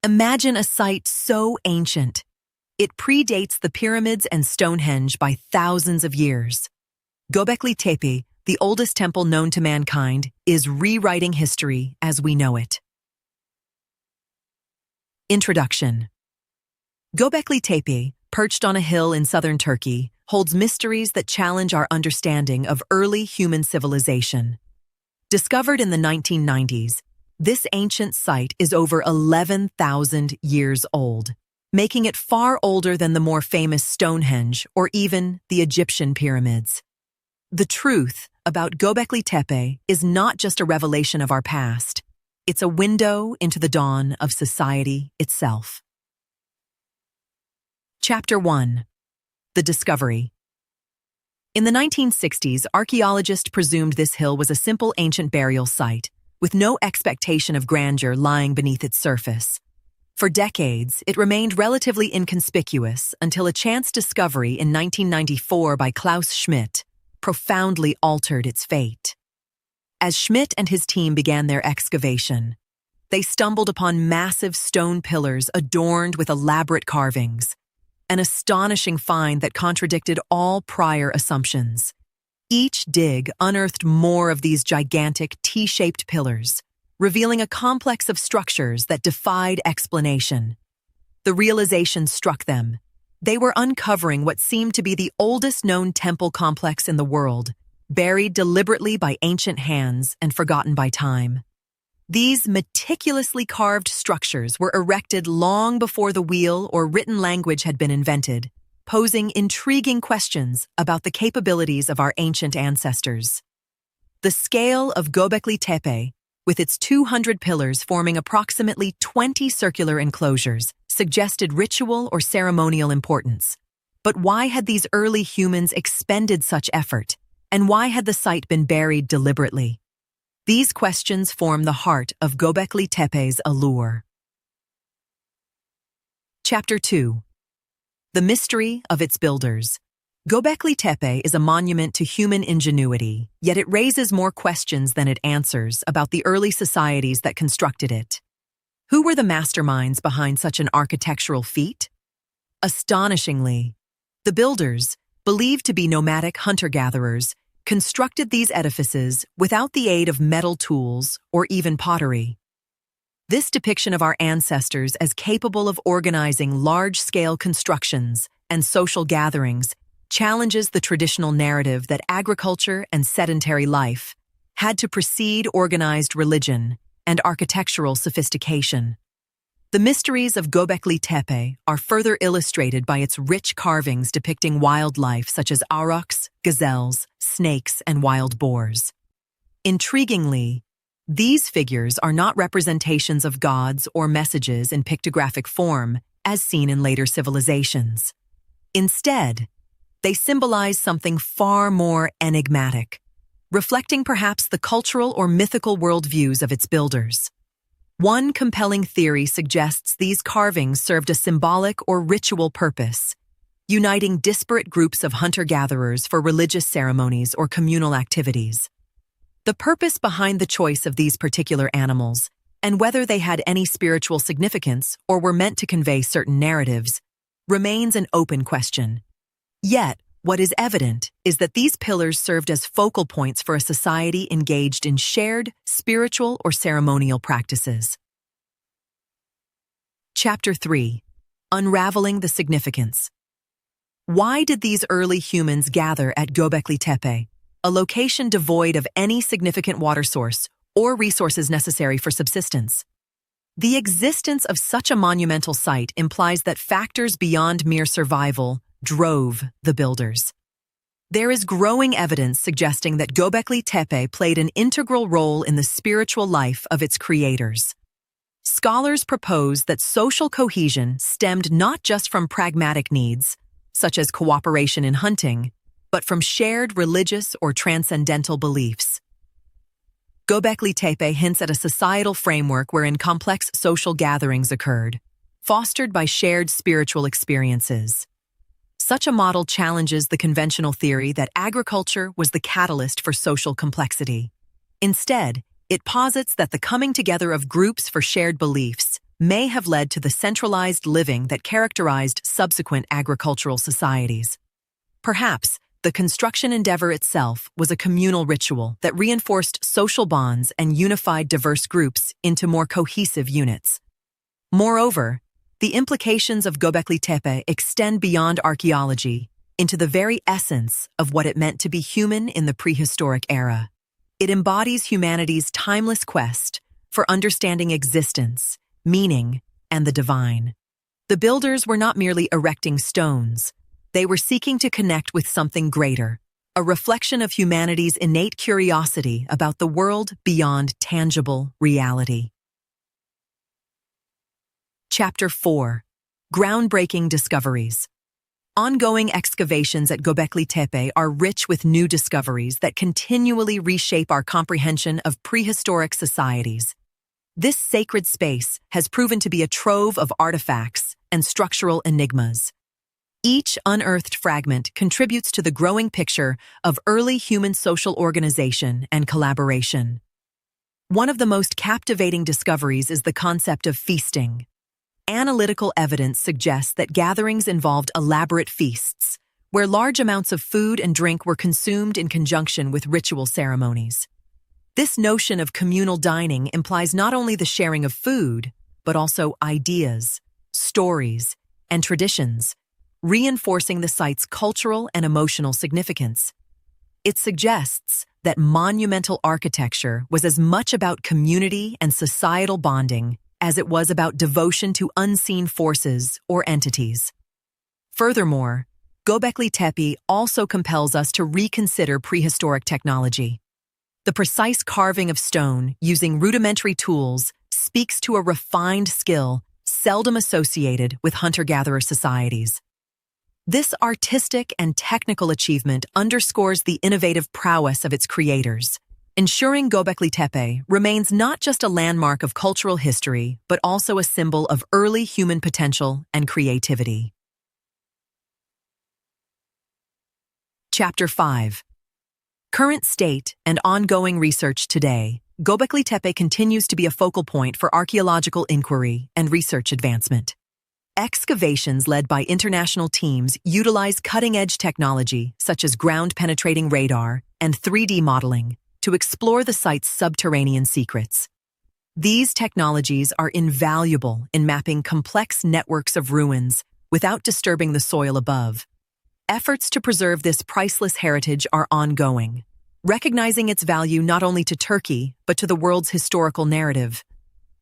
Imagine a site so ancient. It predates the pyramids and Stonehenge by thousands of years. Göbekli Tepe, the oldest temple known to mankind, is rewriting history as we know it. Introduction. Göbekli Tepe, perched on a hill in southern Turkey, holds mysteries that challenge our understanding of early human civilization. Discovered in the 1990s, this ancient site is over 11,000 years old, making it far older than the more famous Stonehenge or even the Egyptian pyramids. The truth about Göbekli Tepe is not just a revelation of our past. It's a window into the dawn of society itself. Chapter 1. The Discovery. In the 1960s, archaeologists presumed this hill was a simple ancient burial site, with no expectation of grandeur lying beneath its surface. For decades, it remained relatively inconspicuous until a chance discovery in 1994 by Klaus Schmidt profoundly altered its fate. As Schmidt and his team began their excavation, they stumbled upon massive stone pillars adorned with elaborate carvings, an astonishing find that contradicted all prior assumptions. Each dig unearthed more of these gigantic T-shaped pillars, revealing a complex of structures that defied explanation. The realization struck them. They were uncovering what seemed to be the oldest known temple complex in the world, buried deliberately by ancient hands and forgotten by time. These meticulously carved structures were erected long before the wheel or written language had been invented, posing intriguing questions about the capabilities of our ancient ancestors. The scale of Göbekli Tepe, with its 200 pillars forming approximately 20 circular enclosures, suggested ritual or ceremonial importance. But why had these early humans expended such effort, and why had the site been buried deliberately? These questions form the heart of Göbekli Tepe's allure. Chapter 2. The Mystery of its Builders. Göbekli Tepe is a monument to human ingenuity, yet it raises more questions than it answers about the early societies that constructed it. Who were the masterminds behind such an architectural feat? Astonishingly, the builders, believed to be nomadic hunter-gatherers, constructed these edifices without the aid of metal tools or even pottery. This depiction of our ancestors as capable of organizing large-scale constructions and social gatherings challenges the traditional narrative that agriculture and sedentary life had to precede organized religion and architectural sophistication. The mysteries of Göbekli Tepe are further illustrated by its rich carvings depicting wildlife such as aurochs, gazelles, snakes, and wild boars. Intriguingly, these figures are not representations of gods or messages in pictographic form, as seen in later civilizations. Instead, they symbolize something far more enigmatic, reflecting perhaps the cultural or mythical worldviews of its builders. One compelling theory suggests these carvings served a symbolic or ritual purpose, uniting disparate groups of hunter-gatherers for religious ceremonies or communal activities. The purpose behind the choice of these particular animals, and whether they had any spiritual significance or were meant to convey certain narratives, remains an open question. Yet, what is evident is that these pillars served as focal points for a society engaged in shared spiritual or ceremonial practices. Chapter 3. Unraveling the Significance. Why did these early humans gather at Göbekli Tepe, a location devoid of any significant water source or resources necessary for subsistence? The existence of such a monumental site implies that factors beyond mere survival drove the builders. There is growing evidence suggesting that Göbekli Tepe played an integral role in the spiritual life of its creators. Scholars propose that social cohesion stemmed not just from pragmatic needs, such as cooperation in hunting, but from shared religious or transcendental beliefs. Göbekli Tepe hints at a societal framework wherein complex social gatherings occurred, fostered by shared spiritual experiences. Such a model challenges the conventional theory that agriculture was the catalyst for social complexity. Instead, it posits that the coming together of groups for shared beliefs, may have led to the centralized living that characterized subsequent agricultural societies. Perhaps the construction endeavor itself was a communal ritual that reinforced social bonds and unified diverse groups into more cohesive units. Moreover, the implications of Göbekli Tepe extend beyond archaeology into the very essence of what it meant to be human in the prehistoric era. It embodies humanity's timeless quest for understanding existence, meaning, and the divine. The builders were not merely erecting stones. They were seeking to connect with something greater, a reflection of humanity's innate curiosity about the world beyond tangible reality. Chapter 4. Groundbreaking Discoveries. Ongoing excavations at Göbekli Tepe are rich with new discoveries that continually reshape our comprehension of prehistoric societies. This sacred space has proven to be a trove of artifacts and structural enigmas. Each unearthed fragment contributes to the growing picture of early human social organization and collaboration. One of the most captivating discoveries is the concept of feasting. Analytical evidence suggests that gatherings involved elaborate feasts, where large amounts of food and drink were consumed in conjunction with ritual ceremonies. This notion of communal dining implies not only the sharing of food, but also ideas, stories, and traditions, reinforcing the site's cultural and emotional significance. It suggests that monumental architecture was as much about community and societal bonding as it was about devotion to unseen forces or entities. Furthermore, Göbekli Tepe also compels us to reconsider prehistoric technology. The precise carving of stone using rudimentary tools speaks to a refined skill seldom associated with hunter-gatherer societies. This artistic and technical achievement underscores the innovative prowess of its creators, ensuring Göbekli Tepe remains not just a landmark of cultural history, but also a symbol of early human potential and creativity. Chapter 5. Current state and ongoing research today, Göbekli Tepe continues to be a focal point for archaeological inquiry and research advancement. Excavations led by international teams utilize cutting-edge technology such as ground-penetrating radar and 3D modeling to explore the site's subterranean secrets. These technologies are invaluable in mapping complex networks of ruins without disturbing the soil above. Efforts to preserve this priceless heritage are ongoing, recognizing its value not only to Turkey, but to the world's historical narrative.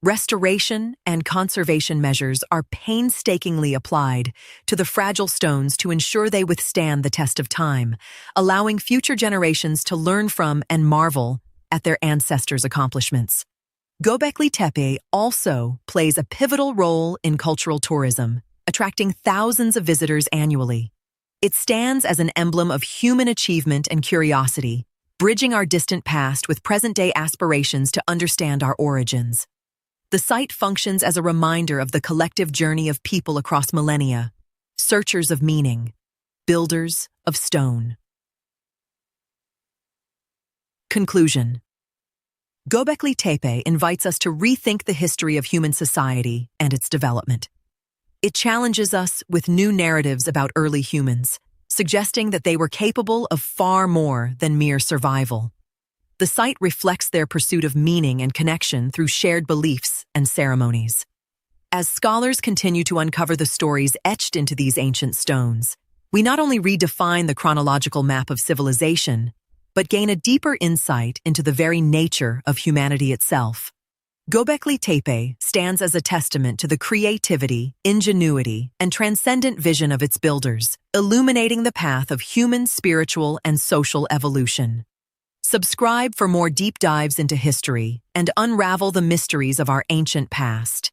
Restoration and conservation measures are painstakingly applied to the fragile stones to ensure they withstand the test of time, allowing future generations to learn from and marvel at their ancestors' accomplishments. Göbekli Tepe also plays a pivotal role in cultural tourism, attracting thousands of visitors annually. It stands as an emblem of human achievement and curiosity, bridging our distant past with present-day aspirations to understand our origins. The site functions as a reminder of the collective journey of people across millennia, searchers of meaning, builders of stone. Conclusion. Göbekli Tepe invites us to rethink the history of human society and its development. It challenges us with new narratives about early humans, suggesting that they were capable of far more than mere survival. The site reflects their pursuit of meaning and connection through shared beliefs and ceremonies. As scholars continue to uncover the stories etched into these ancient stones, we not only redefine the chronological map of civilization, but gain a deeper insight into the very nature of humanity itself. Göbekli Tepe stands as a testament to the creativity, ingenuity, and transcendent vision of its builders, illuminating the path of human spiritual and social evolution. Subscribe for more deep dives into history and unravel the mysteries of our ancient past.